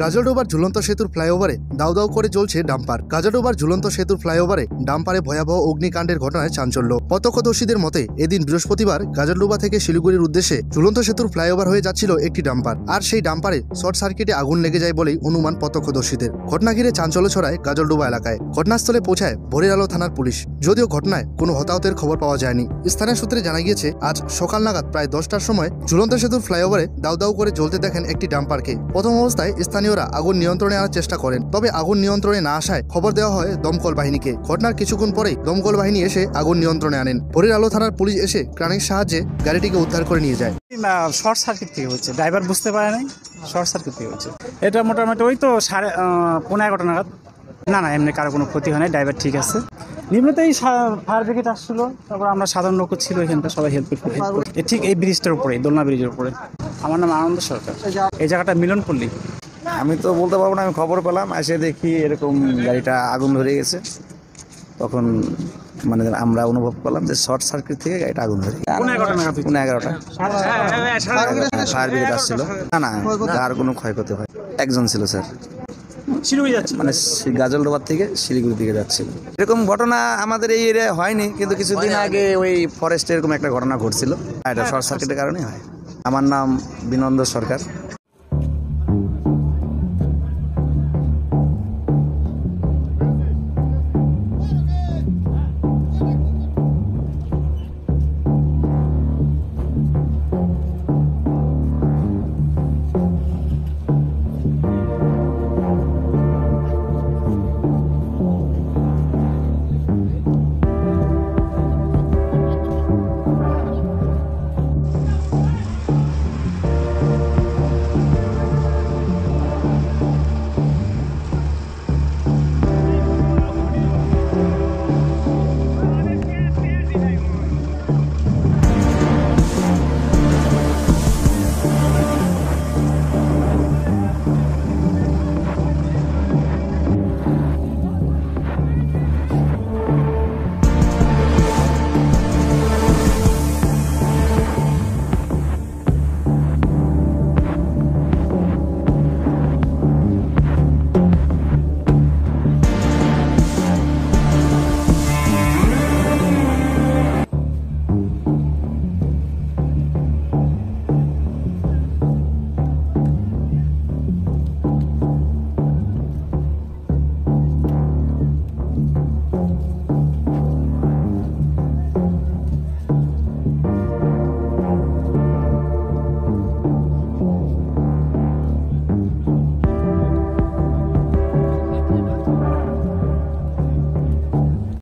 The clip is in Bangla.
গাজলডোবার ঝুলন্ত সেতুর ফ্লাইওভারে দাউ দাউ করে জ্বলছে ডাম্পার। গাজলডোবার ঝুলন্ত সেতুর ফ্লাইওভারে ডাম্পারে ভয়াবহ অগ্নিকাণ্ডের ঘটনায় চাঞ্চল্য। প্রত্যক্ষদর্শীদের মতে এদিন বৃহস্পতিবার গাজলডোবা থেকে শিলিগুড়ির উদ্দেশ্যে ঝুলন্ত সেতুর ফ্লাইওভার হয়ে যাচ্ছিল একটি ডাম্পার, আর সেই ডাম্পারে শর্ট সার্কিটে আগুন লেগে যায় বলেই অনুমান প্রত্যক্ষদর্শীদের। ঘটনা ঘিরে চাঞ্চল্য ছড়ায় গাজলডোবা এলাকায়। ঘটনাস্থলে পৌঁছায় ভোরের আলো থানার পুলিশ। যদিও ঘটনায় কোনো হতাহতের খবর পাওয়া যায়নি। স্থানীয় সূত্রে জানা গিয়েছে, আজ সকাল নাগাদ প্রায় 10টার সময় ঝুলন্ত সেতুর ফ্লাইওভারে দাউ দাউ করে জ্বলতে দেখেন একটি ডাম্পারকে। প্রথম অবস্থায় স্থানীয়রা আগুন নিয়ন্ত্রণে আনার চেষ্টা করেন, তবে আগুন নিয়ন্ত্রণে না আসায় খবর দেওয়া হয় দমকল বাহিনীকে। ঘটনার কিছুক্ষণ পরেই দমকল বাহিনী এসে আগুন নিয়ন্ত্রণে আনেন। ভোরের আলো থানার পুলিশ এসে ক্রানের সাহায্যে গাড়িটিকে উদ্ধার করে নিয়ে যায়। শর্ট সার্কিট থেকে হচ্ছে, ড্রাইভার বুঝতে পারে নাই, শর্ট সার্কিট থেকে হচ্ছে। এটা মোটামুটি ওই তো 11:15 নাগাদ। না এমনি কারো কোনো ক্ষতি হয় না, ড্রাইভার ঠিক আছে। নিম্নতেই ফায়ার ব্রিগেড আসছিল, তারপর আমরা সাধারণ লোক ছিল এখানটা, সবাই হেল্প করে। ঠিক এই ব্রিজটার উপরে, দোলনা ব্রিজের উপরে। আমার নাম আনন্দ সরকার। এই জায়গাটা মিলনপল্লী। আমি তো বলতে পারবো না, আমি খবর পেলাম, এসে দেখি এরকম গাড়িটা আগুন ধরে গেছে। তখন মানে আমরা অনুভব করলাম যে শর্ট সার্কিট থেকে গাড়িটা আগুন ধরে। 11টা ফায়ার ব্রিগেড আসছিল। না আর কোনো ক্ষয়ক্ষতি হয়। একজন ছিল স্যার, শিলিগুড়ি যাচ্ছে, মানে গাজলডোবার থেকে শিলিগুড়ির দিকে যাচ্ছিল। এরকম ঘটনা আমাদের এই এরিয়ায় হয়নি, কিন্তু কিছুদিন আগে ওই ফরেস্টে এরকম একটা ঘটনা ঘটছিল। এটা শর্ট সার্কিটের কারণে হয়। আমার নাম বিনন্দ সরকার।